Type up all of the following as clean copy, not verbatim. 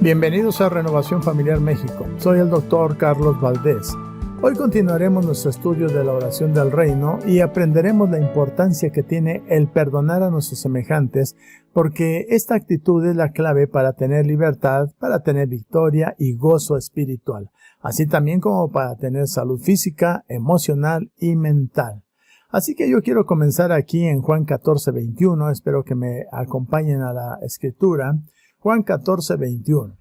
Bienvenidos a Renovación Familiar México. Soy el Dr. Carlos Valdés. Hoy continuaremos nuestro estudio de la oración del reino y aprenderemos la importancia que tiene el perdonar a nuestros semejantes, porque esta actitud es la clave para tener libertad, para tener victoria y gozo espiritual, así también como para tener salud física, emocional y mental. Así que yo quiero comenzar aquí en Juan 14:21. Espero que me acompañen a la escritura. Juan 14:21.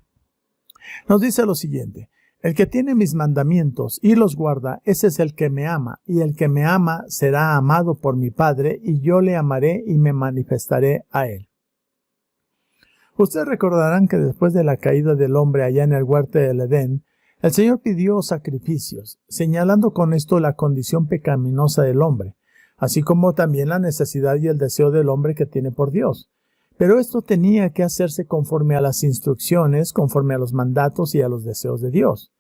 Nos dice lo siguiente: el que tiene mis mandamientos y los guarda, ese es el que me ama, y el que me ama será amado por mi Padre, y yo le amaré y me manifestaré a él. Ustedes recordarán que después de la caída del hombre allá en el huerto del Edén, el Señor pidió sacrificios, señalando con esto la condición pecaminosa del hombre, así como también la necesidad y el deseo del hombre que tiene por Dios. Pero esto tenía que hacerse conforme a las instrucciones, conforme a los mandatos y a los deseos de Dios.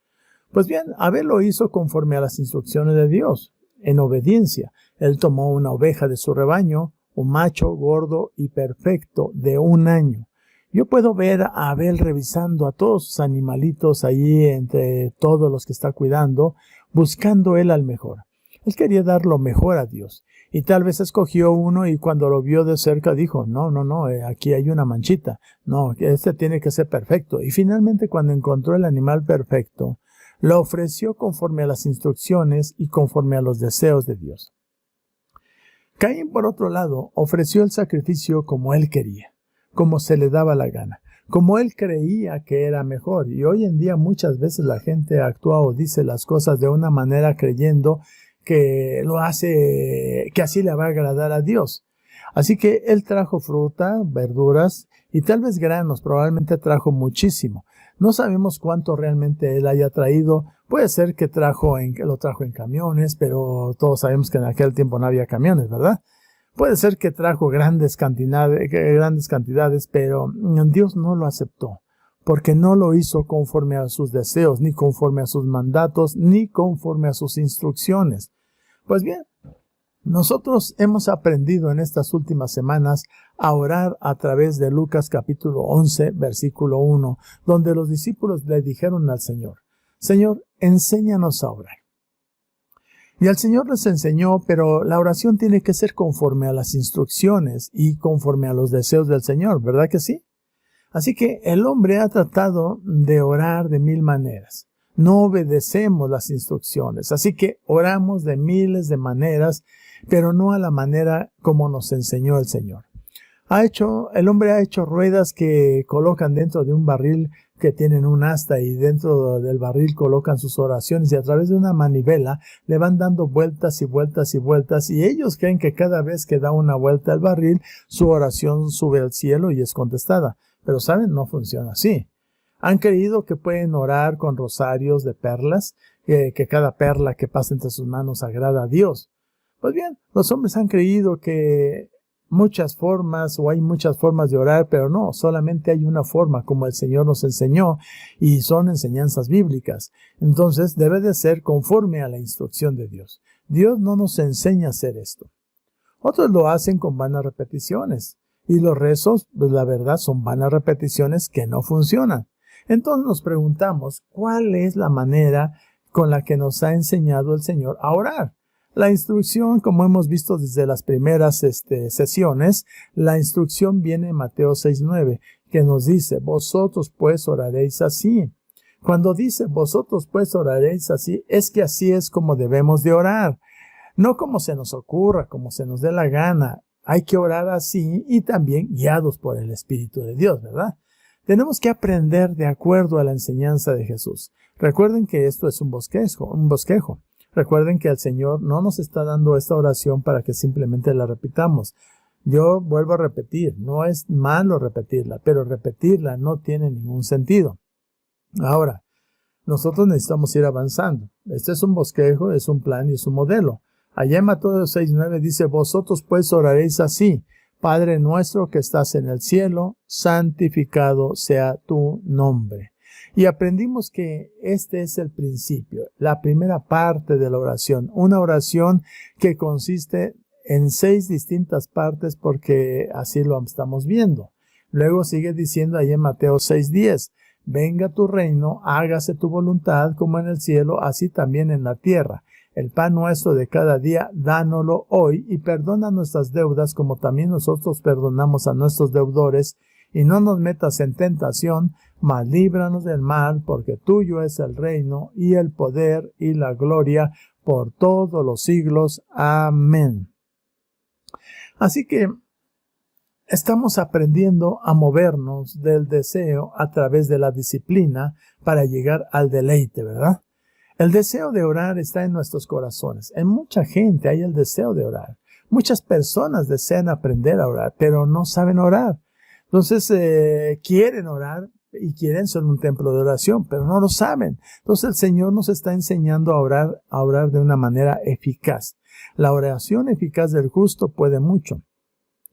Pues bien, Abel lo hizo conforme a las instrucciones de Dios, en obediencia. Él tomó una oveja de su rebaño, un macho gordo y perfecto de 1 año. Yo puedo ver a Abel revisando a todos sus animalitos allí entre todos los que está cuidando, buscando él al mejor. Él quería dar lo mejor a Dios. Y tal vez escogió uno y cuando lo vio de cerca dijo, no, aquí hay una manchita. No, este tiene que ser perfecto. Y finalmente cuando encontró el animal perfecto, lo ofreció conforme a las instrucciones y conforme a los deseos de Dios. Caín, por otro lado, ofreció el sacrificio como él quería, como se le daba la gana, como él creía que era mejor. Y hoy en día muchas veces la gente actúa o dice las cosas de una manera creyendo que lo hace, que así le va a agradar a Dios. Así que él trajo fruta, verduras y tal vez granos, probablemente trajo muchísimo. No sabemos cuánto realmente él haya traído. Puede ser que lo trajo en camiones, pero todos sabemos que en aquel tiempo no había camiones, ¿verdad? Puede ser que trajo grandes cantidades, pero Dios no lo aceptó, porque no lo hizo conforme a sus deseos, ni conforme a sus mandatos, ni conforme a sus instrucciones. Pues bien, nosotros hemos aprendido en estas últimas semanas a orar a través de Lucas capítulo 11, versículo 1, donde los discípulos le dijeron al Señor, Señor, enséñanos a orar. Y el Señor les enseñó, pero la oración tiene que ser conforme a las instrucciones y conforme a los deseos del Señor, ¿verdad que sí? Así que el hombre ha tratado de orar de 1000 maneras. No obedecemos las instrucciones, así que oramos de miles de maneras, pero no a la manera como nos enseñó el Señor. El hombre ha hecho ruedas que colocan dentro de un barril que tienen un asta y dentro del barril colocan sus oraciones y a través de una manivela le van dando vueltas y vueltas y vueltas y ellos creen que cada vez que da una vuelta al barril su oración sube al cielo y es contestada. Pero ¿saben? No funciona así. Han creído que pueden orar con rosarios de perlas, que cada perla que pasa entre sus manos agrada a Dios. Pues bien, los hombres han creído que hay muchas formas de orar, pero no, solamente hay una forma como el Señor nos enseñó y son enseñanzas bíblicas. Entonces debe de ser conforme a la instrucción de Dios. Dios no nos enseña a hacer esto. Otros lo hacen con vanas repeticiones. Y los rezos, pues la verdad, son vanas repeticiones que no funcionan. Entonces nos preguntamos, ¿cuál es la manera con la que nos ha enseñado el Señor a orar? La instrucción, como hemos visto desde las primeras sesiones, la instrucción viene en Mateo 6:9, que nos dice, vosotros pues oraréis así. Cuando dice, vosotros pues oraréis así, es que así es como debemos de orar. No como se nos ocurra, como se nos dé la gana. Hay que orar así y también guiados por el Espíritu de Dios, ¿verdad? Tenemos que aprender de acuerdo a la enseñanza de Jesús. Recuerden que esto es un bosquejo. Recuerden que el Señor no nos está dando esta oración para que simplemente la repitamos. Yo vuelvo a repetir, no es malo repetirla, pero repetirla no tiene ningún sentido. Ahora, nosotros necesitamos ir avanzando. Este es un bosquejo, es un plan y es un modelo. Allá en Mateo 6:9 dice, vosotros pues oraréis así, Padre nuestro que estás en el cielo, santificado sea tu nombre. Y aprendimos que este es el principio, la primera parte de la oración, una oración que consiste en 6 distintas partes porque así lo estamos viendo. Luego sigue diciendo ahí en Mateo 6:10, venga tu reino, hágase tu voluntad como en el cielo, así también en la tierra. El pan nuestro de cada día, dánoslo hoy, y perdona nuestras deudas como también nosotros perdonamos a nuestros deudores, y no nos metas en tentación, mas líbranos del mal, porque tuyo es el reino, y el poder, y la gloria, por todos los siglos. Amén. Así que estamos aprendiendo a movernos del deseo a través de la disciplina para llegar al deleite, ¿verdad? El deseo de orar está en nuestros corazones. En mucha gente hay el deseo de orar. Muchas personas desean aprender a orar, pero no saben orar. Entonces quieren orar y quieren ser un templo de oración, pero no lo saben. Entonces el Señor nos está enseñando a orar de una manera eficaz. La oración eficaz del justo puede mucho.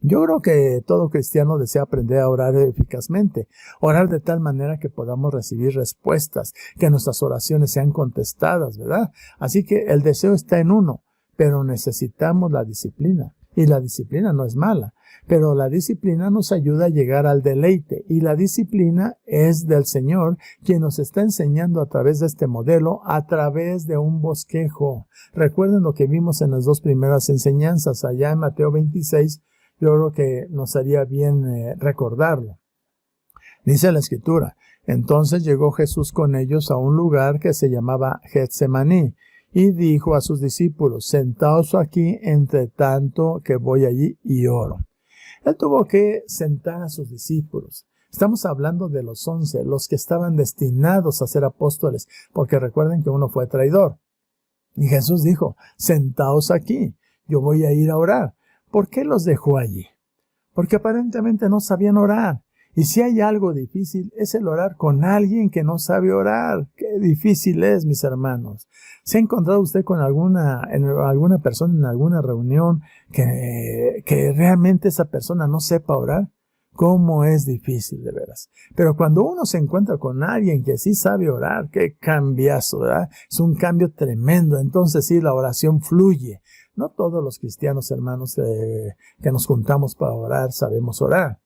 Yo creo que todo cristiano desea aprender a orar eficazmente, orar de tal manera que podamos recibir respuestas, que nuestras oraciones sean contestadas, ¿verdad? Así que el deseo está en uno, pero necesitamos la disciplina. Y la disciplina no es mala, pero la disciplina nos ayuda a llegar al deleite, y la disciplina es del Señor, quien nos está enseñando a través de este modelo, a través de un bosquejo. Recuerden lo que vimos en las dos primeras enseñanzas, allá en Mateo 26, yo creo que nos haría bien recordarlo. Dice la Escritura, entonces llegó Jesús con ellos a un lugar que se llamaba Getsemaní, y dijo a sus discípulos, sentaos aquí entre tanto que voy allí y oro. Él tuvo que sentar a sus discípulos. Estamos hablando de los 11, los que estaban destinados a ser apóstoles, porque recuerden que uno fue traidor. Y Jesús dijo, sentaos aquí, yo voy a ir a orar. ¿Por qué los dejó allí? Porque aparentemente no sabían orar. Y si hay algo difícil, es el orar con alguien que no sabe orar. Qué difícil es, mis hermanos. ¿Se ha encontrado usted con alguna persona en alguna reunión que realmente esa persona no sepa orar? ¿Cómo es difícil, de veras? Pero cuando uno se encuentra con alguien que sí sabe orar, qué cambiazo, ¿verdad? Es un cambio tremendo. Entonces sí, la oración fluye. No todos los cristianos, hermanos, que nos juntamos para orar, sabemos orar.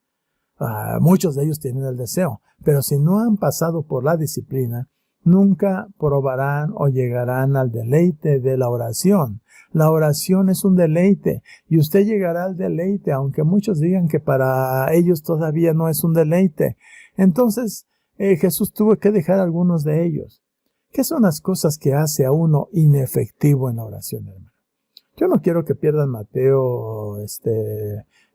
Muchos de ellos tienen el deseo, pero si no han pasado por la disciplina, nunca probarán o llegarán al deleite de la oración. La oración es un deleite y usted llegará al deleite, aunque muchos digan que para ellos todavía no es un deleite. Entonces, Jesús tuvo que dejar algunos de ellos. ¿Qué son las cosas que hace a uno inefectivo en la oración, hermano? Yo no quiero que pierdan Mateo, el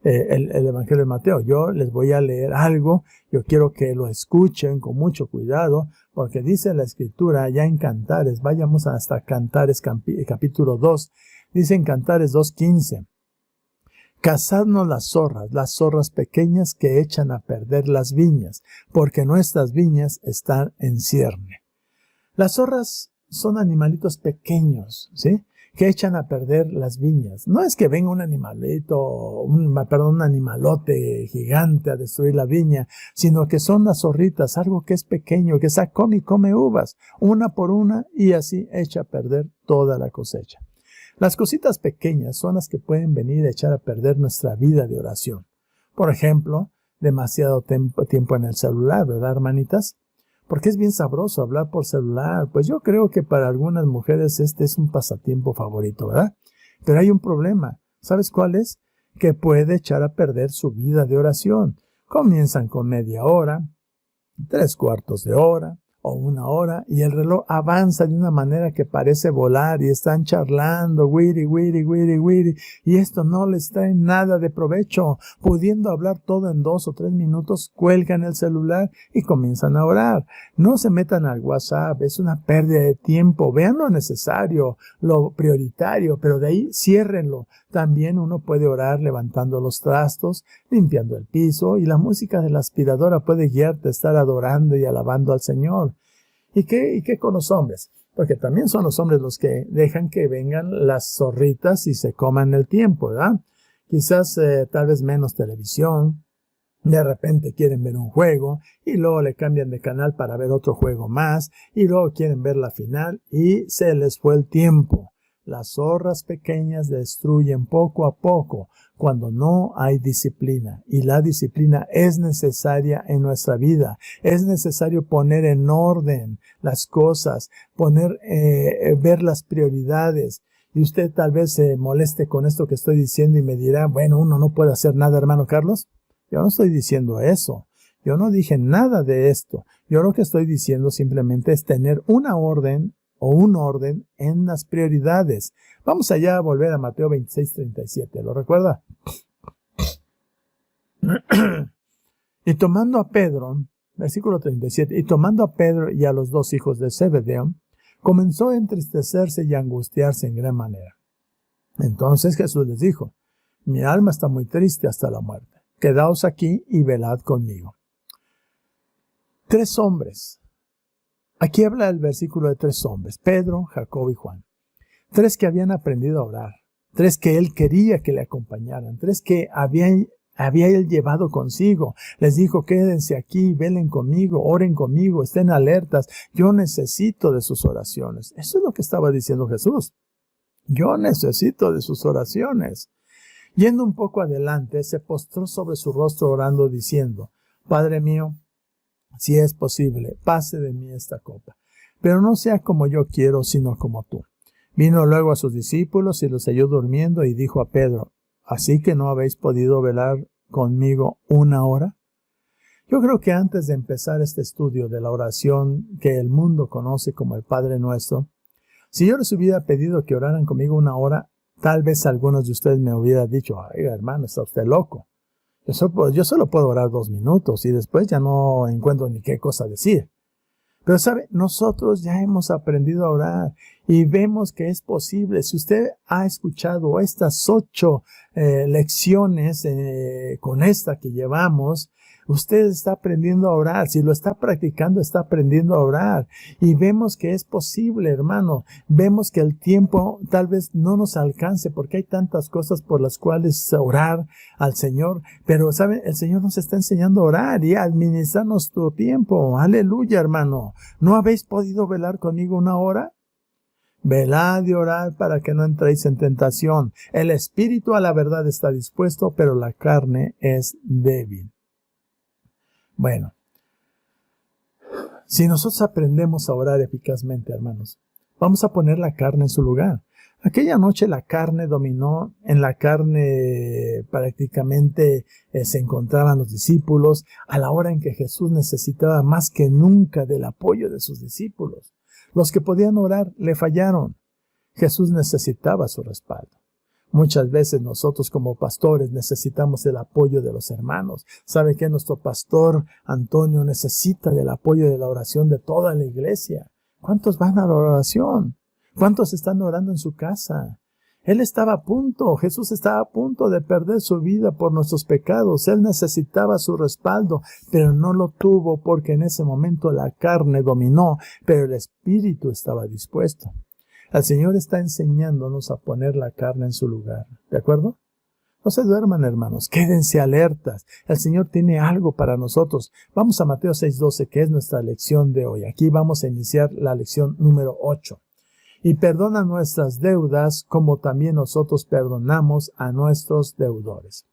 Evangelio de Mateo. Yo les voy a leer algo. Yo quiero que lo escuchen con mucho cuidado, porque dice la Escritura ya en Cantares, vayamos hasta Cantares capítulo 2, dice en Cantares 2:15, cazadnos las zorras pequeñas que echan a perder las viñas, porque nuestras viñas están en cierne. Las zorras son animalitos pequeños, ¿sí?, que echan a perder las viñas. No es que venga un animalote gigante a destruir la viña, sino que son las zorritas, algo que es pequeño, que come y come uvas, una por una, y así echa a perder toda la cosecha. Las cositas pequeñas son las que pueden venir a echar a perder nuestra vida de oración. Por ejemplo, demasiado tiempo en el celular, ¿verdad, hermanitas? Porque es bien sabroso hablar por celular. Pues yo creo que para algunas mujeres este es un pasatiempo favorito, ¿verdad? Pero hay un problema. ¿Sabes cuál es? Que puede echar a perder su vida de oración. Comienzan con media hora, 3/4 de hora o 1 hora, y el reloj avanza de una manera que parece volar y están charlando, wiri, y esto no les trae nada de provecho. Pudiendo hablar todo en 2 o 3 minutos, cuelgan el celular y comienzan a orar. No se metan al WhatsApp, es una pérdida de tiempo. Vean lo necesario, lo prioritario, pero de ahí ciérrenlo. También uno puede orar levantando los trastos, limpiando el piso, y la música de la aspiradora puede guiarte a estar adorando y alabando al Señor. ¿Y qué con los hombres? Porque también son los hombres los que dejan que vengan las zorritas y se coman el tiempo, ¿verdad? Quizás tal vez menos televisión, de repente quieren ver un juego y luego le cambian de canal para ver otro juego más y luego quieren ver la final y se les fue el tiempo. las zorras pequeñas destruyen poco a poco cuando no hay disciplina. Y la disciplina es necesaria en nuestra vida. Es necesario poner en orden las cosas, ver las prioridades. Y usted tal vez se moleste con esto que estoy diciendo y me dirá, bueno, uno no puede hacer nada, hermano Carlos. Yo no estoy diciendo eso. Yo no dije nada de esto. Yo lo que estoy diciendo simplemente es tener una orden o un orden en las prioridades. Vamos allá a volver a Mateo 26:37. ¿Lo recuerda? Y tomando a Pedro, versículo 37, y tomando a Pedro y a los dos hijos de Zebedeo, comenzó a entristecerse y a angustiarse en gran manera. Entonces Jesús les dijo, mi alma está muy triste hasta la muerte. Quedaos aquí y velad conmigo. 3 hombres. Aquí habla el versículo de 3 hombres, Pedro, Jacobo y Juan. 3 que habían aprendido a orar. 3 que él quería que le acompañaran. 3 que había él llevado consigo. Les dijo, quédense aquí, velen conmigo, oren conmigo, estén alertas. Yo necesito de sus oraciones. Eso es lo que estaba diciendo Jesús. Yo necesito de sus oraciones. Yendo un poco adelante, se postró sobre su rostro orando, diciendo, Padre mío, si es posible, pase de mí esta copa, pero no sea como yo quiero, sino como tú. Vino luego a sus discípulos y los halló durmiendo y dijo a Pedro, ¿así que no habéis podido velar conmigo 1 hora? Yo creo que antes de empezar este estudio de la oración que el mundo conoce como el Padre Nuestro, si yo les hubiera pedido que oraran conmigo 1 hora, tal vez algunos de ustedes me hubieran dicho, ay hermano, está usted loco. Yo solo puedo orar 2 minutos y después ya no encuentro ni qué cosa decir. Pero sabe, nosotros ya hemos aprendido a orar y vemos que es posible. Si usted ha escuchado estas 8 lecciones con esta que llevamos, usted está aprendiendo a orar. Si lo está practicando, está aprendiendo a orar. Y vemos que es posible, hermano. Vemos que el tiempo tal vez no nos alcance porque hay tantas cosas por las cuales orar al Señor. Pero, ¿sabe? El Señor nos está enseñando a orar y a administrar nuestro tiempo. Aleluya, hermano. ¿No habéis podido velar conmigo 1 hora? Velad y orad para que no entréis en tentación. El espíritu a la verdad está dispuesto, pero la carne es débil. Bueno, si nosotros aprendemos a orar eficazmente, hermanos, vamos a poner la carne en su lugar. Aquella noche la carne dominó, en la carne prácticamente se encontraban los discípulos a la hora en que Jesús necesitaba más que nunca del apoyo de sus discípulos. Los que podían orar le fallaron. Jesús necesitaba su respaldo. Muchas veces nosotros como pastores necesitamos el apoyo de los hermanos. ¿Sabe qué? Nuestro pastor Antonio necesita del apoyo de la oración de toda la iglesia. ¿Cuántos van a la oración? ¿Cuántos están orando en su casa? Jesús estaba a punto de perder su vida por nuestros pecados. Él necesitaba su respaldo, pero no lo tuvo porque en ese momento la carne dominó, pero el espíritu estaba dispuesto. El Señor está enseñándonos a poner la carne en su lugar. ¿De acuerdo? No se duerman, hermanos. Quédense alertas. El Señor tiene algo para nosotros. Vamos a Mateo 6:12, que es nuestra lección de hoy. Aquí vamos a iniciar la lección número 8. Y perdona nuestras deudas como también nosotros perdonamos a nuestros deudores.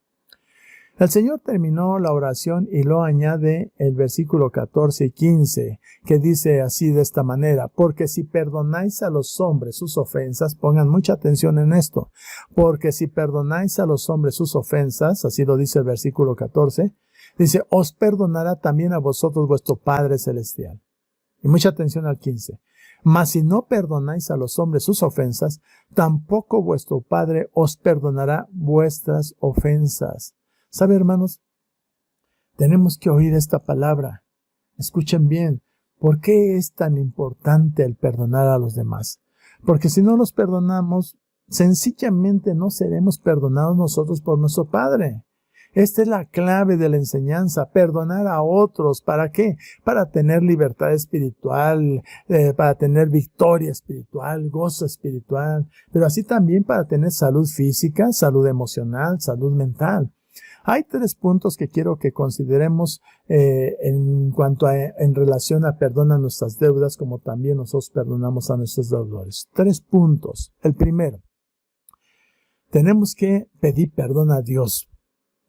El Señor terminó la oración y lo añade el versículo 14 y 15, que dice así de esta manera, porque si perdonáis a los hombres sus ofensas, pongan mucha atención en esto, porque si perdonáis a los hombres sus ofensas, así lo dice el versículo 14, dice, os perdonará también a vosotros vuestro Padre Celestial. Y mucha atención al 15. Mas si no perdonáis a los hombres sus ofensas, tampoco vuestro Padre os perdonará vuestras ofensas. ¿Sabe, hermanos? Tenemos que oír esta palabra. Escuchen bien. ¿Por qué es tan importante el perdonar a los demás? Porque si no los perdonamos, sencillamente no seremos perdonados nosotros por nuestro Padre. Esta es la clave de la enseñanza, perdonar a otros. ¿Para qué? Para tener libertad espiritual, para tener victoria espiritual, gozo espiritual, pero así también para tener salud física, salud emocional, salud mental. Hay 3 puntos que quiero que consideremos en relación a perdona nuestras deudas, como también nosotros perdonamos a nuestros deudores. 3 puntos. El primero, tenemos que pedir perdón a Dios.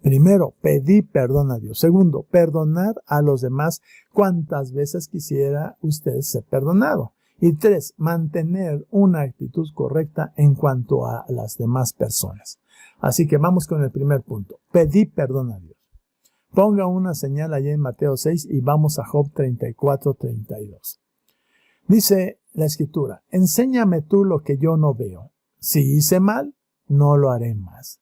Primero, pedir perdón a Dios. Segundo, perdonar a los demás cuantas veces quisiera usted ser perdonado. Y 3, mantener una actitud correcta en cuanto a las demás personas. Así que vamos con el primer punto. Pedir perdón a Dios. Ponga una señal allá en Mateo 6 y vamos a Job 34:32. Dice la Escritura, enséñame tú lo que yo no veo. Si hice mal, no lo haré más.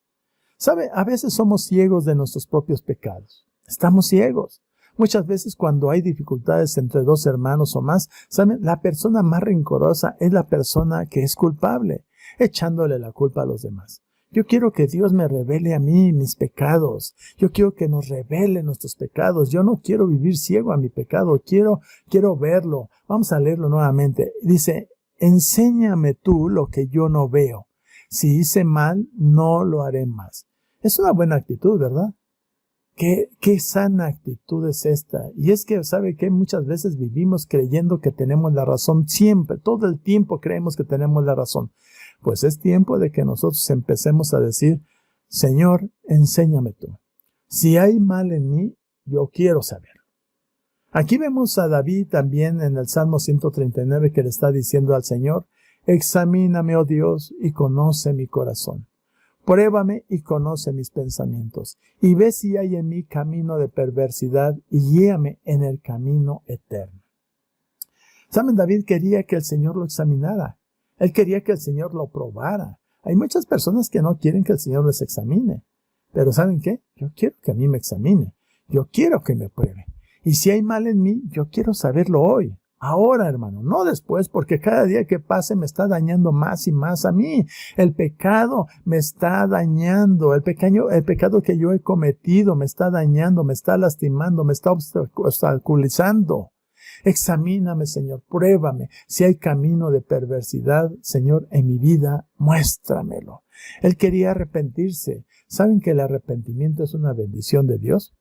¿Sabe? A veces somos ciegos de nuestros propios pecados. Estamos ciegos. Muchas veces cuando hay dificultades entre 2 hermanos o más, ¿saben? La persona más rencorosa es la persona que es culpable, echándole la culpa a los demás. Yo quiero que Dios me revele a mí mis pecados. Yo quiero que nos revele nuestros pecados. Yo no quiero vivir ciego a mi pecado. Quiero verlo. Vamos a leerlo nuevamente. Dice, enséñame tú lo que yo no veo. Si hice mal, no lo haré más. Es una buena actitud, ¿verdad? Qué sana actitud es esta. Y es que, ¿sabe qué? Muchas veces vivimos creyendo que tenemos la razón. Siempre, todo el tiempo creemos que tenemos la razón. Pues es tiempo de que nosotros empecemos a decir, Señor, enséñame tú. Si hay mal en mí, yo quiero saber. Aquí vemos a David también en el Salmo 139 que le está diciendo al Señor, examíname, oh Dios, y conoce mi corazón. Pruébame y conoce mis pensamientos, y ve si hay en mí camino de perversidad, y guíame en el camino eterno. ¿Saben? David quería que el Señor lo examinara. Él quería que el Señor lo probara. Hay muchas personas que no quieren que el Señor les examine. Pero ¿saben qué? Yo quiero que a mí me examine. Yo quiero que me pruebe. Y si hay mal en mí, yo quiero saberlo hoy. Ahora, hermano, no después, porque cada día que pase me está dañando más y más a mí. El pecado me está dañando. El pecado que yo he cometido me está dañando, me está lastimando, me está obstaculizando. Examíname, Señor, pruébame. Si hay camino de perversidad, Señor, en mi vida, muéstramelo. Él quería arrepentirse. ¿Saben que el arrepentimiento es una bendición de Dios?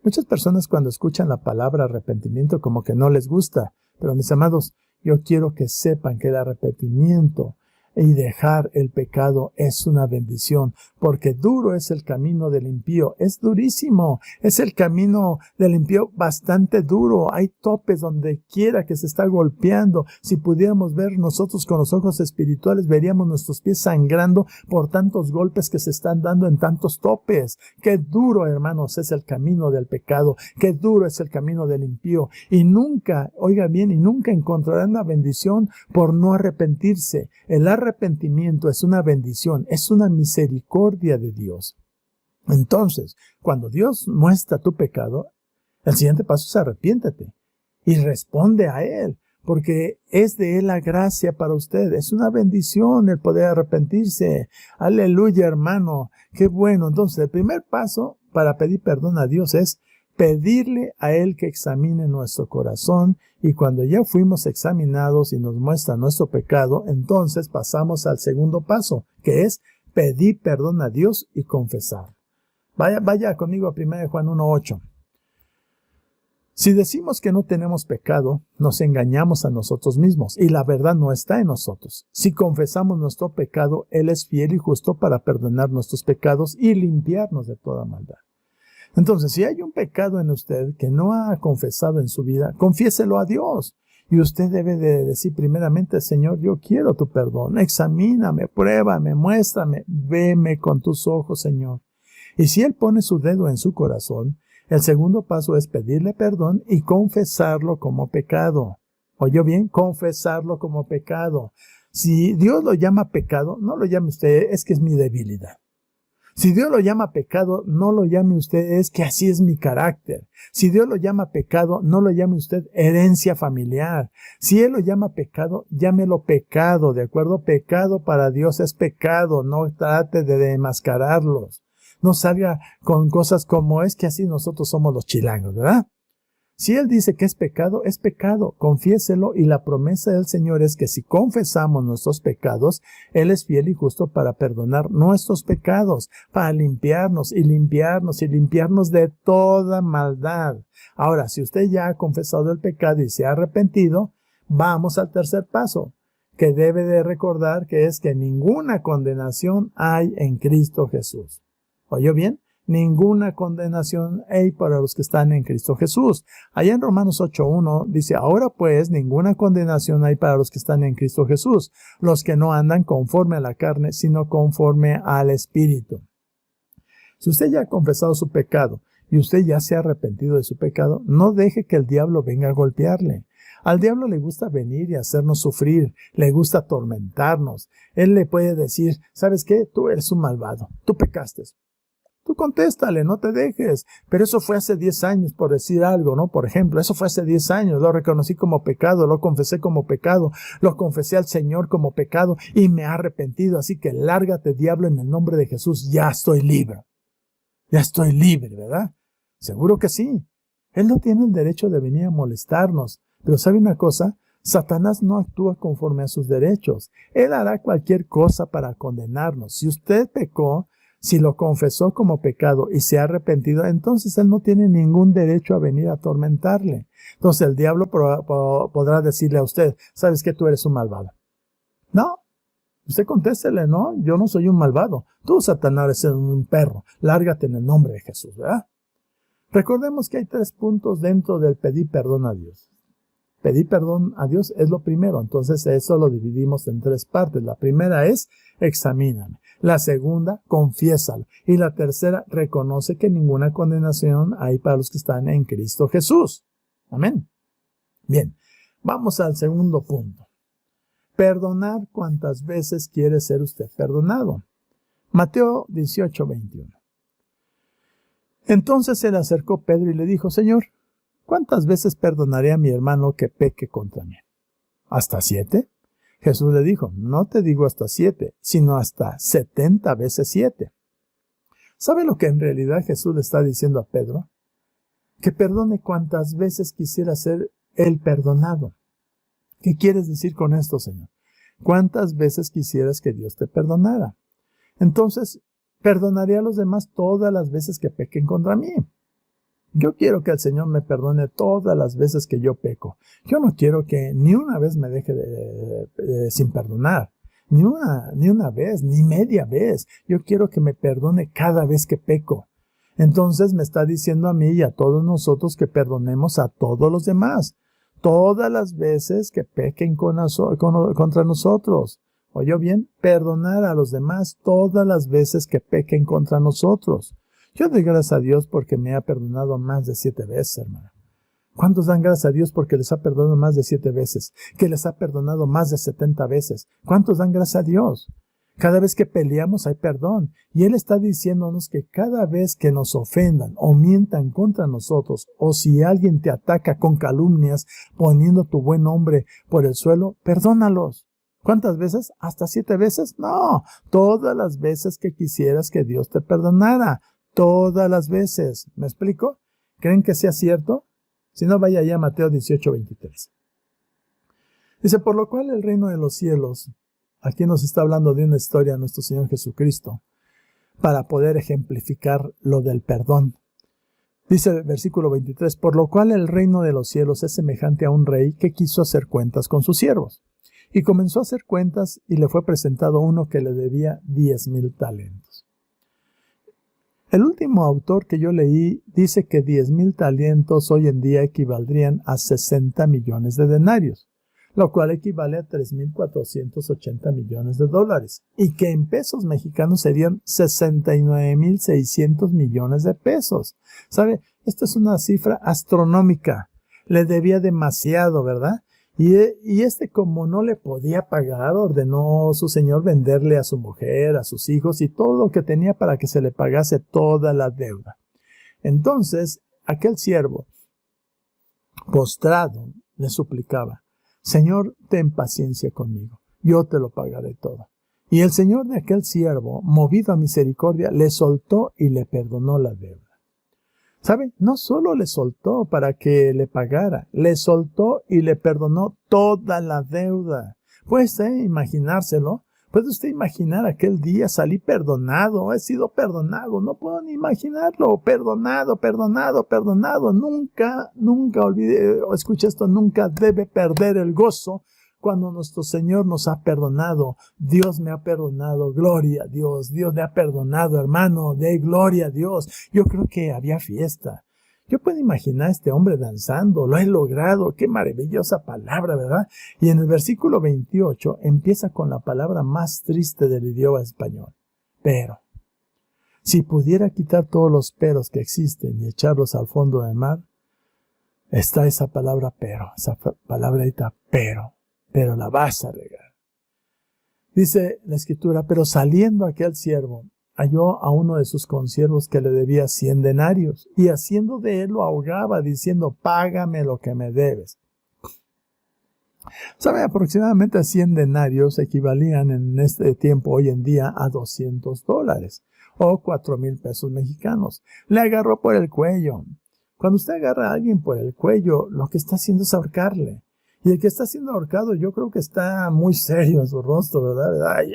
Muchas personas cuando escuchan la palabra arrepentimiento como que no les gusta. Pero mis amados, yo quiero que sepan que el arrepentimiento y dejar el pecado es una bendición, porque duro es el camino del impío, es durísimo, es el camino del impío bastante duro, hay topes donde quiera que se está golpeando. Si pudiéramos ver nosotros con los ojos espirituales, veríamos nuestros pies sangrando por tantos golpes que se están dando en tantos topes. Qué duro, hermanos, es el camino del pecado, qué duro es el camino del impío, y nunca, oiga bien, y nunca encontrarán la bendición por no arrepentirse. El arrepentimiento es una bendición, es una misericordia de Dios. Entonces, cuando Dios muestra tu pecado, el siguiente paso es arrepiéntete y responde a Él, porque es de Él la gracia para usted. Es una bendición el poder arrepentirse. Aleluya, hermano. Qué bueno. Entonces, el primer paso para pedir perdón a Dios es pedirle a Él que examine nuestro corazón, y cuando ya fuimos examinados y nos muestra nuestro pecado, entonces pasamos al segundo paso, que es pedir perdón a Dios y confesar. Vaya conmigo a 1 Juan 1:8. Si decimos que no tenemos pecado, nos engañamos a nosotros mismos y la verdad no está en nosotros. Si confesamos nuestro pecado, Él es fiel y justo para perdonar nuestros pecados y limpiarnos de toda maldad. Entonces, si hay un pecado en usted que no ha confesado en su vida, confiéselo a Dios. Y usted debe de decir primeramente, Señor, yo quiero tu perdón. Examíname, pruébame, muéstrame, veme con tus ojos, Señor. Y si Él pone su dedo en su corazón, el segundo paso es pedirle perdón y confesarlo como pecado. ¿Oyó bien? Confesarlo como pecado. Si Dios lo llama pecado, no lo llame usted, es que es mi debilidad. Si Dios lo llama pecado, no lo llame usted, es que así es mi carácter. Si Dios lo llama pecado, no lo llame usted herencia familiar. Si Él lo llama pecado, llámelo pecado, ¿de acuerdo? Pecado para Dios es pecado, no trate de demascararlos. No salga con cosas como es que así nosotros somos los chilangos, ¿verdad? Si Él dice que es pecado, confiéselo, y la promesa del Señor es que si confesamos nuestros pecados, Él es fiel y justo para perdonar nuestros pecados, para limpiarnos de toda maldad. Ahora, si usted ya ha confesado el pecado y se ha arrepentido, vamos al tercer paso, que debe de recordar, que es que ninguna condenación hay en Cristo Jesús. ¿Oyó bien? Ninguna condenación hay para los que están en Cristo Jesús. Allá en Romanos 8:1 dice, ahora pues ninguna condenación hay para los que están en Cristo Jesús, los que no andan conforme a la carne, sino conforme al Espíritu. Si usted ya ha confesado su pecado y usted ya se ha arrepentido de su pecado, no deje que el diablo venga a golpearle. Al diablo le gusta venir y hacernos sufrir, le gusta atormentarnos. Él le puede decir, ¿sabes qué? Tú eres un malvado, tú pecaste. Tú contéstale, no te dejes. Pero eso fue hace 10 años, por decir algo, ¿no? Por ejemplo, eso fue hace 10 años. Lo reconocí como pecado, lo confesé como pecado, lo confesé al Señor como pecado y me he arrepentido. Así que lárgate, diablo, en el nombre de Jesús. Ya estoy libre. Ya estoy libre, ¿verdad? Seguro que sí. Él no tiene el derecho de venir a molestarnos. Pero ¿sabe una cosa? Satanás no actúa conforme a sus derechos. Él hará cualquier cosa para condenarnos. Si usted pecó, si lo confesó como pecado y se ha arrepentido, entonces él no tiene ningún derecho a venir a atormentarle. Entonces el diablo podrá decirle a usted, ¿sabes qué? Tú eres un malvado. No, usted contéstele, no, yo no soy un malvado. Tú, Satanás, eres un perro. Lárgate en el nombre de Jesús, ¿verdad? Recordemos que hay 3 puntos dentro del pedir perdón a Dios. Pedir perdón a Dios es lo primero, entonces eso lo dividimos en 3 partes. La primera es, examíname. La segunda, confiésalo. Y la tercera, reconoce que ninguna condenación hay para los que están en Cristo Jesús. Amén. Bien, vamos al segundo punto. Perdonar cuantas veces quiere ser usted perdonado. Mateo 18:21. Entonces se le acercó Pedro y le dijo, Señor, ¿cuántas veces perdonaré a mi hermano que peque contra mí? ¿Hasta 7? Jesús le dijo, no te digo hasta 7, sino hasta 70 veces 7. ¿Sabe lo que en realidad Jesús le está diciendo a Pedro? Que perdone cuantas veces quisiera ser él perdonado. ¿Qué quieres decir con esto, Señor? ¿Cuántas veces quisieras que Dios te perdonara? Entonces, perdonaré a los demás todas las veces que pequen contra mí. Yo quiero que el Señor me perdone todas las veces que yo peco. Yo no quiero que ni una vez me deje sin perdonar. Ni una vez, ni media vez. Yo quiero que me perdone cada vez que peco. Entonces me está diciendo a mí y a todos nosotros que perdonemos a todos los demás. Todas las veces que pequen contra nosotros. ¿Oyó bien? Perdonar a los demás todas las veces que pequen contra nosotros. Yo doy gracias a Dios porque me ha perdonado más de 7 veces, hermano. ¿Cuántos dan gracias a Dios porque les ha perdonado más de 7 veces? Que les ha perdonado más de 70 veces. ¿Cuántos dan gracias a Dios? Cada vez que peleamos hay perdón. Y Él está diciéndonos que cada vez que nos ofendan o mientan contra nosotros, o si alguien te ataca con calumnias, poniendo tu buen nombre por el suelo, perdónalos. ¿Cuántas veces? ¿Hasta 7 veces? No, todas las veces que quisieras que Dios te perdonara. Todas las veces. ¿Me explico? ¿Creen que sea cierto? Si no, vaya ya a Mateo 18:23. Dice, por lo cual el reino de los cielos, aquí nos está hablando de una historia de nuestro Señor Jesucristo, para poder ejemplificar lo del perdón. Dice el versículo 23, por lo cual el reino de los cielos es semejante a un rey que quiso hacer cuentas con sus siervos. Y comenzó a hacer cuentas y le fue presentado uno que le debía 10,000 talentos. El último autor que yo leí dice que 10,000 talentos hoy en día equivaldrían a 60 millones de denarios, lo cual equivale a 3,480 millones de dólares, y que en pesos mexicanos serían 69,600 millones de pesos. ¿Sabe? Esto es una cifra astronómica. Le debía demasiado, ¿verdad? Y como no le podía pagar, ordenó su señor venderle a su mujer, a sus hijos y todo lo que tenía para que se le pagase toda la deuda. Entonces, aquel siervo, postrado, le suplicaba, Señor, ten paciencia conmigo, yo te lo pagaré todo. Y el señor de aquel siervo, movido a misericordia, le soltó y le perdonó la deuda. ¿Sabe? No solo le soltó para que le pagara, le soltó y le perdonó toda la deuda. ¿Puede usted imaginárselo? ¿Puede usted imaginar aquel día? Salí perdonado, he sido perdonado, no puedo ni imaginarlo. Perdonado, perdonado, perdonado. Nunca, nunca olvide, escuche esto, nunca debe perder el gozo cuando nuestro Señor nos ha perdonado. Dios me ha perdonado, gloria a Dios. Dios me ha perdonado, hermano, de gloria a Dios. Yo creo que había fiesta. Yo puedo imaginar a este hombre danzando, lo he logrado, qué maravillosa palabra, ¿verdad? Y en el versículo 28 empieza con la palabra más triste del idioma español. Pero, si pudiera quitar todos los peros que existen y echarlos al fondo del mar, está esa palabra pero, esa palabrita pero la vas a regar. Dice la Escritura, pero saliendo aquel siervo, halló a uno de sus consiervos que le debía 100 denarios, y haciendo de él lo ahogaba, diciendo, págame lo que me debes. ¿Sabe? Aproximadamente 100 denarios equivalían en este tiempo, hoy en día, a $200, o 4,000 pesos mexicanos. Le agarró por el cuello. Cuando usted agarra a alguien por el cuello, lo que está haciendo es ahorcarle. Y el que está siendo ahorcado, yo creo que está muy serio en su rostro, ¿verdad?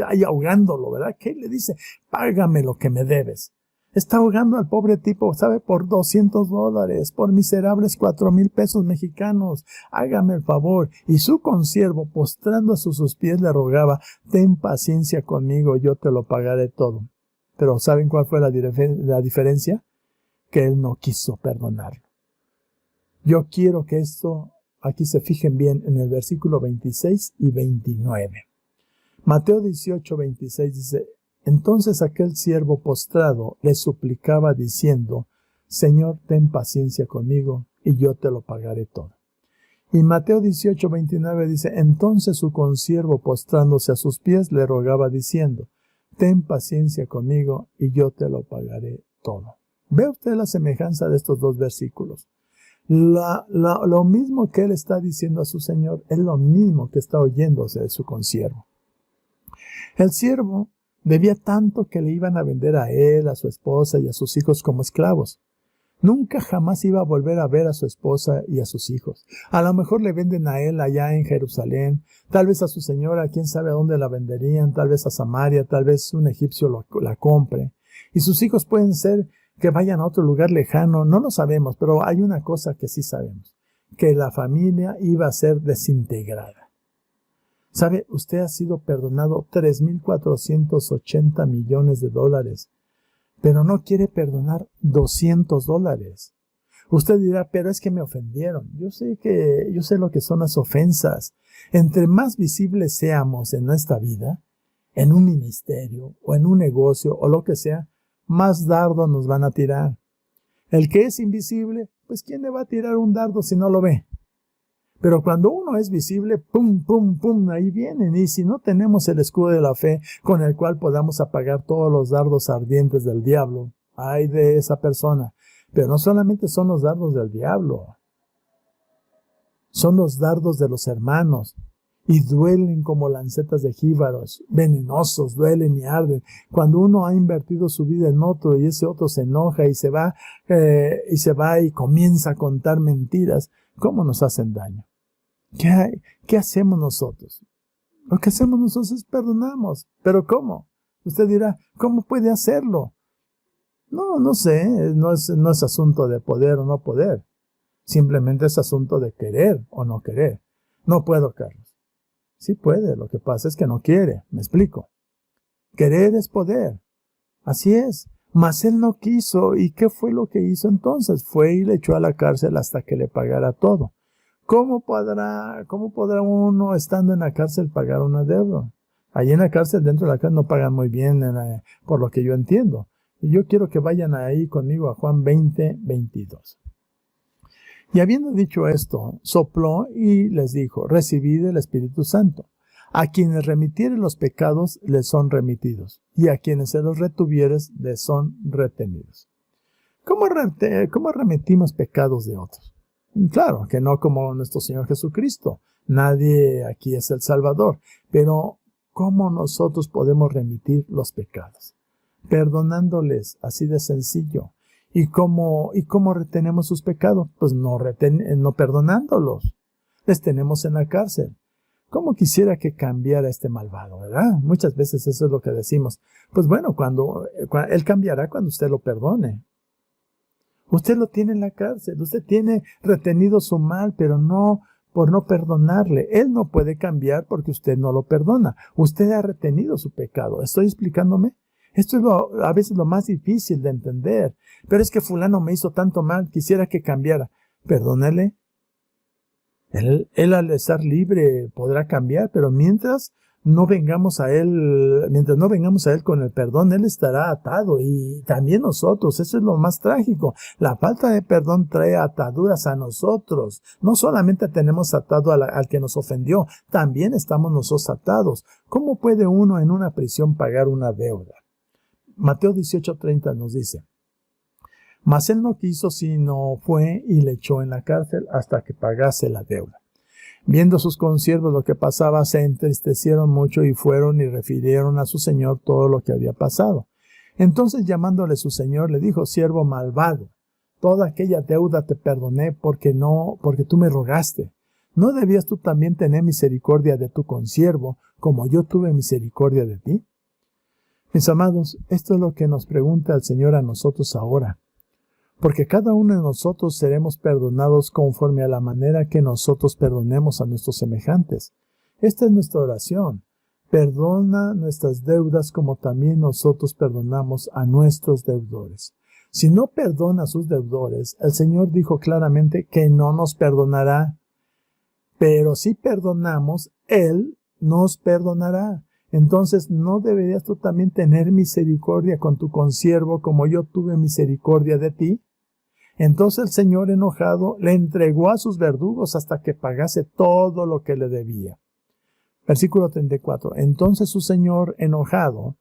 Ay, ahogándolo, ¿verdad? ¿Qué le dice? Págame lo que me debes. Está ahogando al pobre tipo, ¿sabe? Por $200, por miserables 4,000 pesos mexicanos. Hágame el favor. Y su consiervo, postrándose a sus pies, le rogaba, ten paciencia conmigo, yo te lo pagaré todo. Pero ¿saben cuál fue la diferencia? Que él no quiso perdonarlo. Yo quiero que esto, aquí se fijen bien en el versículo 26 y 29. Mateo 18, 26 dice, entonces aquel siervo postrado le suplicaba diciendo, Señor, ten paciencia conmigo y yo te lo pagaré todo. Y Mateo 18, 29 dice, entonces su consiervo postrándose a sus pies le rogaba diciendo, ten paciencia conmigo y yo te lo pagaré todo. ¿Ve usted la semejanza de estos dos versículos? Lo mismo que él está diciendo a su señor es lo mismo que está oyéndose de su consiervo. El siervo debía tanto que le iban a vender a él, a su esposa y a sus hijos como esclavos. Nunca jamás iba a volver a ver a su esposa y a sus hijos. A lo mejor le venden a él allá en Jerusalén, tal vez a su señora, quién sabe a dónde la venderían, tal vez a Samaria, tal vez un egipcio la compre. Y sus hijos pueden ser que vayan a otro lugar lejano, no lo sabemos, pero hay una cosa que sí sabemos, que la familia iba a ser desintegrada. ¿Sabe? Usted ha sido perdonado $3,480 millones, pero no quiere perdonar $200. Usted dirá, pero es que me ofendieron. Yo sé lo que son las ofensas. Entre más visibles seamos en nuestra vida, en un ministerio o en un negocio o lo que sea, más dardos nos van a tirar. El que es invisible, pues ¿quién le va a tirar un dardo si no lo ve? Pero cuando uno es visible, pum, pum, pum, ahí vienen. Y si no tenemos el escudo de la fe con el cual podamos apagar todos los dardos ardientes del diablo, ay de esa persona. Pero no solamente son los dardos del diablo, son los dardos de los hermanos. Y duelen como lancetas de jíbaros, venenosos, duelen y arden. Cuando uno ha invertido su vida en otro y ese otro se enoja y se va y comienza a contar mentiras, ¿cómo nos hacen daño? ¿Qué hacemos nosotros? Lo que hacemos nosotros es perdonamos. ¿Pero cómo? Usted dirá, ¿cómo puede hacerlo? No sé, no es asunto de poder o no poder. Simplemente es asunto de querer o no querer. No puedo, Carlos. Sí puede, lo que pasa es que no quiere, me explico. Querer es poder, así es, mas él no quiso, ¿y qué fue lo que hizo entonces? Fue y le echó a la cárcel hasta que le pagara todo. ¿Cómo podrá uno estando en la cárcel pagar una deuda? Allí en la cárcel, dentro de la cárcel no pagan muy bien, por lo que yo entiendo. Y yo quiero que vayan ahí conmigo a Juan 20, 22. Y habiendo dicho esto, sopló y les dijo, recibid el Espíritu Santo. A quienes remitieren los pecados, les son remitidos, y a quienes se los retuvieres, les son retenidos. ¿Cómo remitimos pecados de otros? Claro, que no como nuestro Señor Jesucristo. Nadie aquí es el Salvador. Pero, ¿cómo nosotros podemos remitir los pecados? Perdonándoles, así de sencillo. ¿Y cómo retenemos sus pecados? Pues no perdonándolos. Les tenemos en la cárcel. ¿Cómo quisiera que cambiara este malvado, verdad? Muchas veces eso es lo que decimos. Pues bueno, él cambiará cuando usted lo perdone. Usted lo tiene en la cárcel. Usted tiene retenido su mal, pero no por no perdonarle. Él no puede cambiar porque usted no lo perdona. Usted ha retenido su pecado. ¿Estoy explicándome? Esto es a veces lo más difícil de entender. Pero es que fulano me hizo tanto mal, quisiera que cambiara. Perdónele. Él al estar libre podrá cambiar, pero mientras no vengamos a él con el perdón, él estará atado, y también nosotros. Eso es lo más trágico. La falta de perdón trae ataduras a nosotros. No solamente tenemos atado al que nos ofendió, también estamos nosotros atados. ¿Cómo puede uno en una prisión pagar una deuda? Mateo 18:30 nos dice: mas él no quiso, sino fue y le echó en la cárcel hasta que pagase la deuda. Viendo sus consiervos lo que pasaba, se entristecieron mucho y fueron y refirieron a su señor todo lo que había pasado. Entonces, llamándole su señor, le dijo: siervo malvado, toda aquella deuda te perdoné porque tú me rogaste. ¿No debías tú también tener misericordia de tu consiervo, como yo tuve misericordia de ti? Mis amados, esto es lo que nos pregunta el Señor a nosotros ahora. Porque cada uno de nosotros seremos perdonados conforme a la manera que nosotros perdonemos a nuestros semejantes. Esta es nuestra oración. Perdona nuestras deudas como también nosotros perdonamos a nuestros deudores. Si no perdona a sus deudores, el Señor dijo claramente que no nos perdonará. Pero si perdonamos, Él nos perdonará. Entonces, ¿no deberías tú también tener misericordia con tu consiervo como yo tuve misericordia de ti? Entonces el Señor, enojado, le entregó a sus verdugos hasta que pagase todo lo que le debía. Versículo 34. Entonces su Señor, enojado,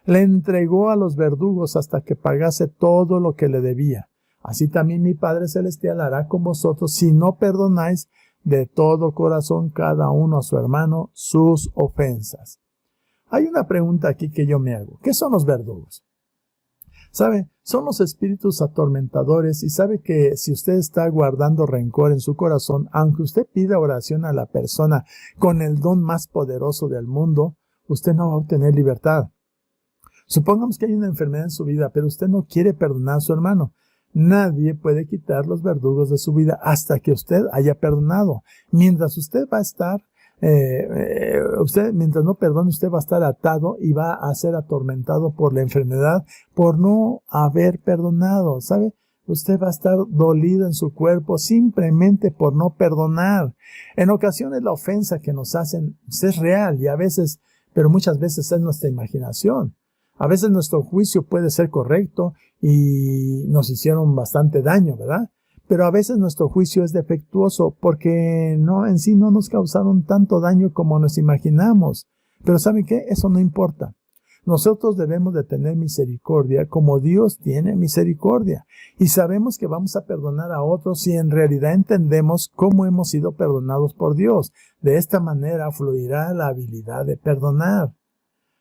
le entregó a los verdugos hasta que pagase todo lo que le debía. Así también mi Padre Celestial hará con vosotros si no perdonáis de todo corazón cada uno a su hermano sus ofensas. Hay una pregunta aquí que yo me hago. ¿Qué son los verdugos? ¿Sabe? Son los espíritus atormentadores, y sabe que si usted está guardando rencor en su corazón, aunque usted pida oración a la persona con el don más poderoso del mundo, usted no va a obtener libertad. Supongamos que hay una enfermedad en su vida, pero usted no quiere perdonar a su hermano. Nadie puede quitar los verdugos de su vida hasta que usted haya perdonado. Mientras usted va a estar mientras no perdone, usted va a estar atado y va a ser atormentado por la enfermedad por no haber perdonado, ¿sabe? Usted va a estar dolido en su cuerpo simplemente por no perdonar. En ocasiones la ofensa que nos hacen es real pero muchas veces es nuestra imaginación. A veces nuestro juicio puede ser correcto y nos hicieron bastante daño, ¿verdad? Pero a veces nuestro juicio es defectuoso porque en sí no nos causaron tanto daño como nos imaginamos. Pero ¿saben qué? Eso no importa. Nosotros debemos de tener misericordia como Dios tiene misericordia. Y sabemos que vamos a perdonar a otros si en realidad entendemos cómo hemos sido perdonados por Dios. De esta manera fluirá la habilidad de perdonar.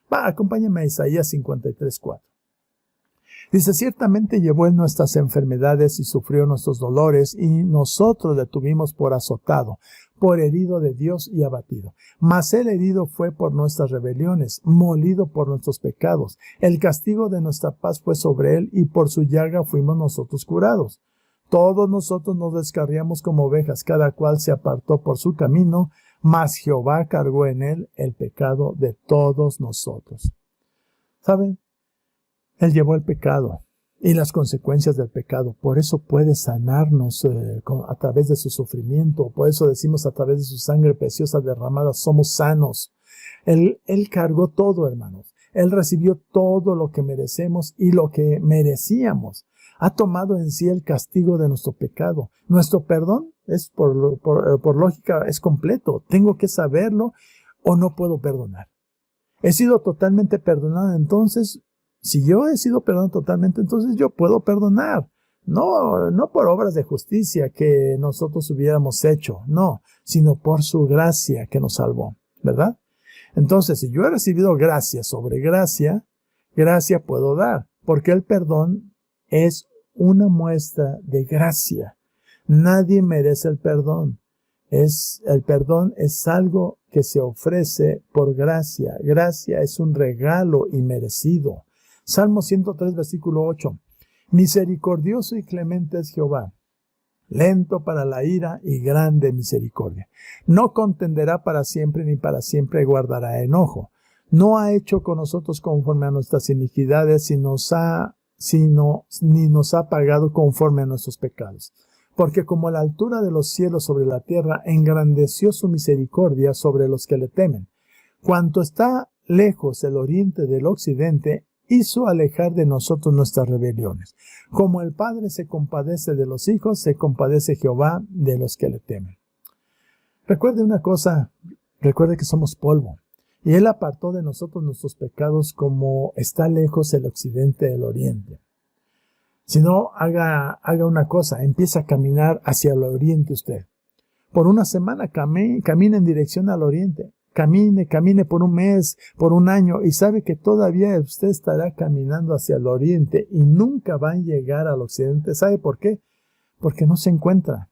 Acompáñame a Isaías 53:4. Dice: ciertamente llevó él nuestras enfermedades y sufrió nuestros dolores, y nosotros le tuvimos por azotado, por herido de Dios y abatido. Mas él herido fue por nuestras rebeliones, molido por nuestros pecados. El castigo de nuestra paz fue sobre él, y por su llaga fuimos nosotros curados. Todos nosotros nos descarriamos como ovejas, cada cual se apartó por su camino, mas Jehová cargó en él el pecado de todos nosotros. ¿Saben? Él llevó el pecado y las consecuencias del pecado. Por eso puede sanarnos a través de su sufrimiento. Por eso decimos, a través de su sangre preciosa derramada somos sanos. Él cargó todo, hermanos. Él recibió todo lo que merecemos y lo que merecíamos. Ha tomado en sí el castigo de nuestro pecado. Nuestro perdón es por lógica es completo. Tengo que saberlo o no puedo perdonar. He sido totalmente perdonado, entonces si yo he sido perdonado totalmente, entonces yo puedo perdonar. No por obras de justicia que nosotros hubiéramos hecho, no, sino por su gracia que nos salvó, ¿verdad? Entonces, si yo he recibido gracia sobre gracia, gracia puedo dar, porque el perdón es una muestra de gracia. Nadie merece el perdón. El perdón es algo que se ofrece por gracia. Gracia es un regalo inmerecido. Salmo 103, versículo 8. Misericordioso y clemente es Jehová, lento para la ira y grande misericordia. No contenderá para siempre, ni para siempre guardará enojo. No ha hecho con nosotros conforme a nuestras iniquidades, ni nos ha pagado conforme a nuestros pecados. Porque como la altura de los cielos sobre la tierra, engrandeció su misericordia sobre los que le temen. Cuanto está lejos el oriente del occidente, hizo alejar de nosotros nuestras rebeliones. Como el Padre se compadece de los hijos, se compadece Jehová de los que le temen. Recuerde una cosa, recuerde que somos polvo, y Él apartó de nosotros nuestros pecados como está lejos el occidente del oriente. Si no, haga una cosa, empieza a caminar hacia el oriente usted. Por una semana camine en dirección al oriente. Camine por un mes, por un año, y sabe que todavía usted estará caminando hacia el oriente y nunca va a llegar al occidente. ¿Sabe por qué? Porque no se encuentra.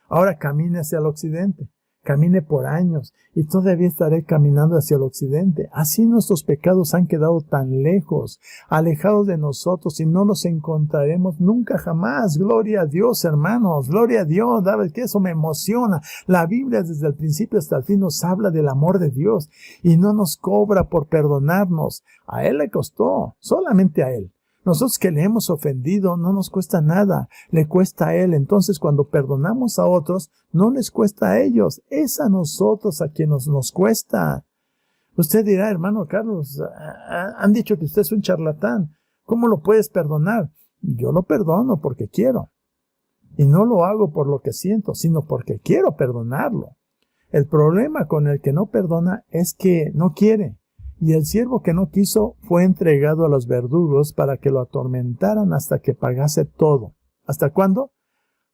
Ahora camine hacia el occidente. Camine por años y todavía estaré caminando hacia el occidente. Así nuestros pecados han quedado tan lejos, alejados de nosotros, y no los encontraremos nunca jamás. Gloria a Dios, hermanos, gloria a Dios. ¿Sabes qué? Eso me emociona. La Biblia desde el principio hasta el fin nos habla del amor de Dios y no nos cobra por perdonarnos. A Él le costó, solamente a Él. Nosotros que le hemos ofendido no nos cuesta nada, le cuesta a Él. Entonces cuando perdonamos a otros, no les cuesta a ellos, es a nosotros a quien nos cuesta. Usted dirá, hermano Carlos, han dicho que usted es un charlatán, ¿cómo lo puedes perdonar? Yo lo perdono porque quiero. Y no lo hago por lo que siento, sino porque quiero perdonarlo. El problema con el que no perdona es que no quiere. Y el siervo que no quiso fue entregado a los verdugos para que lo atormentaran hasta que pagase todo. ¿Hasta cuándo?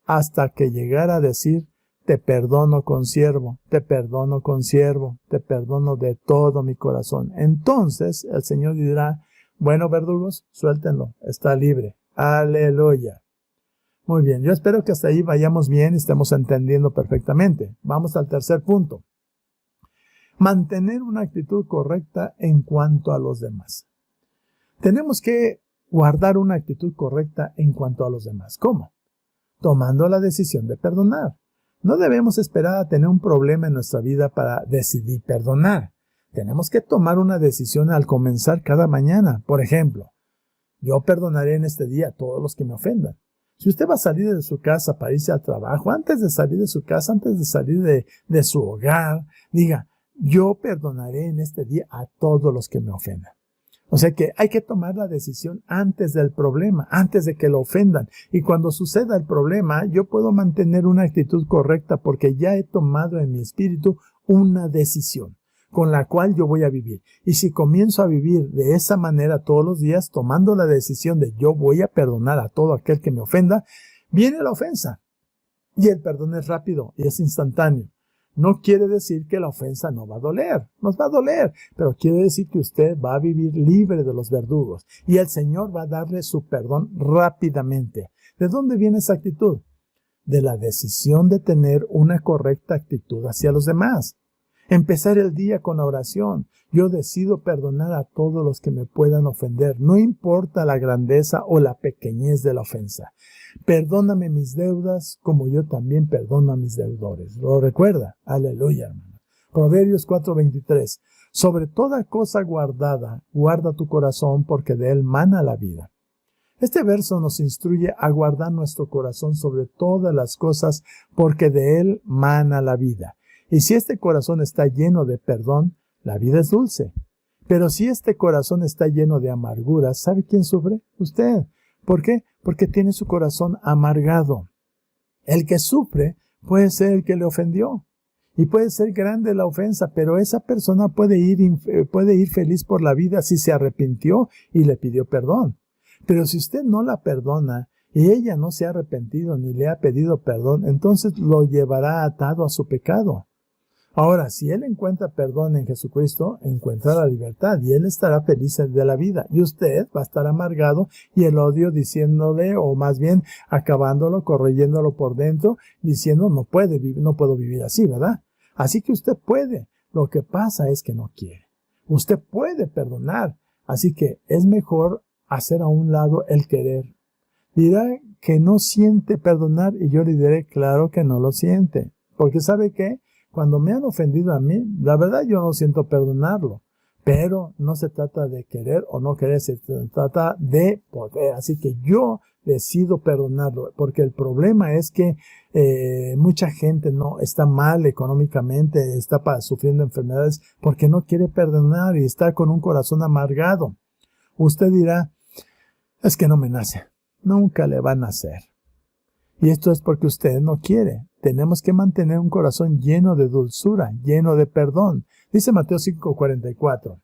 Hasta que llegara a decir, te perdono, consiervo, te perdono, consiervo, te perdono de todo mi corazón. Entonces el Señor dirá, bueno, verdugos, suéltenlo, está libre. Aleluya. Muy bien, yo espero que hasta ahí vayamos bien y estemos entendiendo perfectamente. Vamos al tercer punto. Mantener una actitud correcta en cuanto a los demás. Tenemos que guardar una actitud correcta en cuanto a los demás. ¿Cómo? Tomando la decisión de perdonar. No debemos esperar a tener un problema en nuestra vida para decidir perdonar. Tenemos que tomar una decisión al comenzar cada mañana. Por ejemplo, yo perdonaré en este día a todos los que me ofendan. Si usted va a salir de su casa para irse al trabajo, antes de salir de su casa, antes de salir de su hogar, diga, yo perdonaré en este día a todos los que me ofendan. O sea que hay que tomar la decisión antes del problema, antes de que lo ofendan. Y cuando suceda el problema, yo puedo mantener una actitud correcta porque ya he tomado en mi espíritu una decisión con la cual yo voy a vivir. Y si comienzo a vivir de esa manera todos los días, tomando la decisión de yo voy a perdonar a todo aquel que me ofenda, viene la ofensa. Y el perdón es rápido y es instantáneo. No quiere decir que la ofensa no va a doler, nos va a doler, pero quiere decir que usted va a vivir libre de los verdugos y el Señor va a darle su perdón rápidamente. ¿De dónde viene esa actitud? De la decisión de tener una correcta actitud hacia los demás. Empezar el día con oración. Yo decido perdonar a todos los que me puedan ofender, no importa la grandeza o la pequeñez de la ofensa. Perdóname mis deudas como yo también perdono a mis deudores. ¿Lo recuerda? Aleluya, hermano. Proverbios 4:23. Sobre toda cosa guardada, guarda tu corazón porque de él mana la vida. Este verso nos instruye a guardar nuestro corazón sobre todas las cosas porque de él mana la vida. Y si este corazón está lleno de perdón, la vida es dulce. Pero si este corazón está lleno de amargura, ¿sabe quién sufre? Usted. ¿Por qué? Porque tiene su corazón amargado. El que sufre puede ser el que le ofendió. Y puede ser grande la ofensa, pero esa persona puede ir feliz por la vida si se arrepintió y le pidió perdón. Pero si usted no la perdona y ella no se ha arrepentido ni le ha pedido perdón, entonces lo llevará atado a su pecado. Ahora, si él encuentra perdón en Jesucristo, encuentra la libertad y él estará feliz de la vida. Y usted va a estar amargado y el odio diciéndole, o más bien acabándolo, corroyéndolo por dentro, diciendo no puedo vivir así, ¿verdad? Así que usted puede. Lo que pasa es que no quiere. Usted puede perdonar. Así que es mejor hacer a un lado el querer. Dirá que no siente perdonar y yo le diré, claro que no lo siente. Porque ¿sabe qué? Cuando me han ofendido a mí, la verdad yo no siento perdonarlo. Pero no se trata de querer o no querer, se trata de poder. Así que yo decido perdonarlo. Porque el problema es que mucha gente no está mal económicamente, está sufriendo enfermedades porque no quiere perdonar y está con un corazón amargado. Usted dirá, es que no me nace. Nunca le va a nacer. Y esto es porque usted no quiere. Tenemos que mantener un corazón lleno de dulzura, lleno de perdón. Dice Mateo 5:44.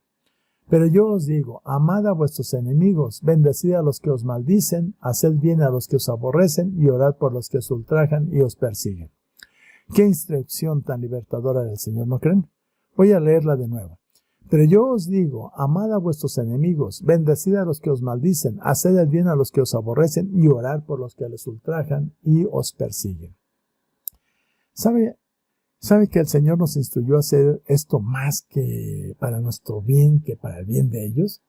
Pero yo os digo, amad a vuestros enemigos, bendecid a los que os maldicen, haced bien a los que os aborrecen y orad por los que os ultrajan y os persiguen. Qué instrucción tan libertadora del Señor, ¿no creen? Voy a leerla de nuevo. Pero yo os digo, amad a vuestros enemigos, bendecid a los que os maldicen, haced el bien a los que os aborrecen y orad por los que les ultrajan y os persiguen. ¿Sabe que el Señor nos instruyó a hacer esto más que para nuestro bien, que para el bien de ellos?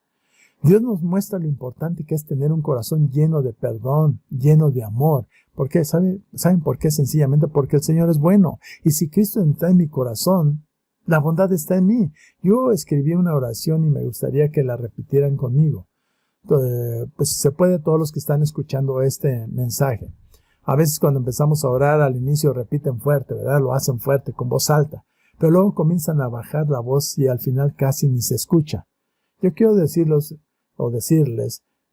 Dios nos muestra lo importante que es tener un corazón lleno de perdón, lleno de amor. ¿Por qué? ¿Saben por qué? Sencillamente porque el Señor es bueno. Y si Cristo está en mi corazón, la bondad está en mí. Yo escribí una oración y me gustaría que la repitieran conmigo. Pues si se puede, todos los que están escuchando este mensaje. A veces cuando empezamos a orar al inicio repiten fuerte, ¿verdad? Lo hacen fuerte, con voz alta. Pero luego comienzan a bajar la voz y al final casi ni se escucha. Yo quiero decirles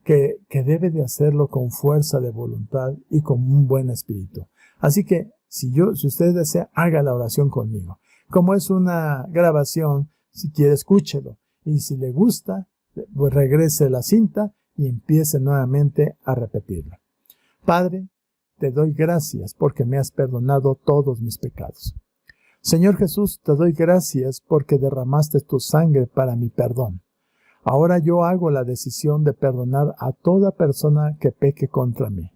que debe de hacerlo con fuerza de voluntad y con un buen espíritu. Así que si usted desea, haga la oración conmigo. Como es una grabación, si quiere, escúchelo. Y si le gusta, pues regrese la cinta y empiece nuevamente a repetirlo. Padre, te doy gracias porque me has perdonado todos mis pecados. Señor Jesús, te doy gracias porque derramaste tu sangre para mi perdón. Ahora yo hago la decisión de perdonar a toda persona que peque contra mí.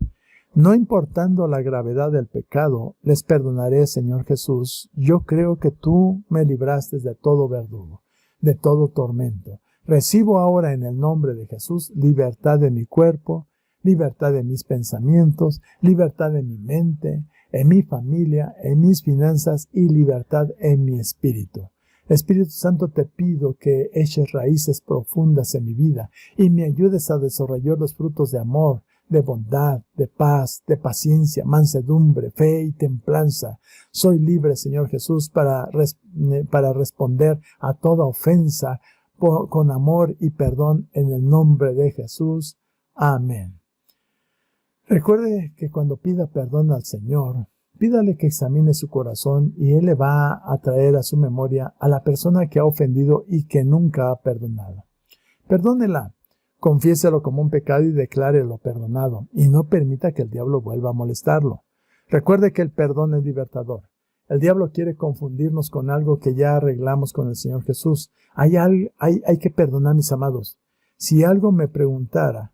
No importando la gravedad del pecado, les perdonaré, Señor Jesús. Yo creo que tú me libraste de todo verdugo, de todo tormento. Recibo ahora en el nombre de Jesús libertad de mi cuerpo, libertad de mis pensamientos, libertad de mi mente, en mi familia, en mis finanzas y libertad en mi espíritu. Espíritu Santo, te pido que eches raíces profundas en mi vida y me ayudes a desarrollar los frutos de amor, de bondad, de paz, de paciencia, mansedumbre, fe y templanza. Soy libre, Señor Jesús, para responder a toda ofensa con amor y perdón en el nombre de Jesús. Amén. Recuerde que cuando pida perdón al Señor, pídale que examine su corazón y Él le va a traer a su memoria a la persona que ha ofendido y que nunca ha perdonado. Perdónela, confiéselo como un pecado y declárelo perdonado y no permita que el diablo vuelva a molestarlo. Recuerde que el perdón es libertador. El diablo quiere confundirnos con algo que ya arreglamos con el Señor Jesús. Hay que perdonar, mis amados. Si alguien me preguntara,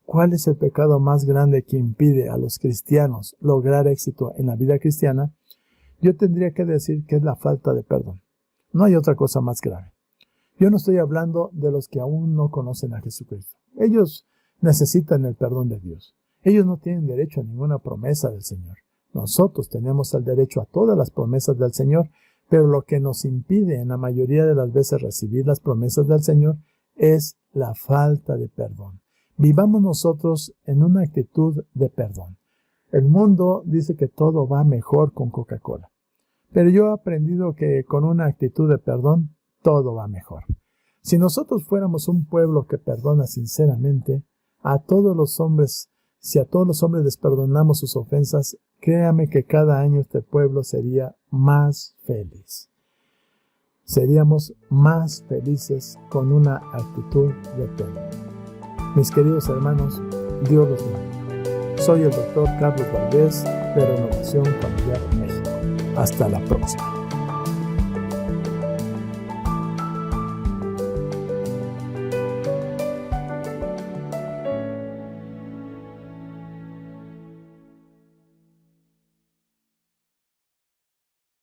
¿cuál es el pecado más grande que impide a los cristianos lograr éxito en la vida cristiana? Yo tendría que decir que es la falta de perdón. No hay otra cosa más grave. Yo no estoy hablando de los que aún no conocen a Jesucristo. Ellos necesitan el perdón de Dios. Ellos no tienen derecho a ninguna promesa del Señor. Nosotros tenemos el derecho a todas las promesas del Señor, pero lo que nos impide en la mayoría de las veces recibir las promesas del Señor es la falta de perdón. Vivamos nosotros en una actitud de perdón. El mundo dice que todo va mejor con Coca-Cola, pero yo he aprendido que con una actitud de perdón, todo va mejor. Si nosotros fuéramos un pueblo que perdona sinceramente, si a todos los hombres les perdonamos sus ofensas, créame que cada año este pueblo sería más feliz. Seríamos más felices con una actitud de perdón. Mis queridos hermanos, Dios los bendiga. Soy el doctor Carlos Valdés de Renovación Familiar México. Hasta la próxima.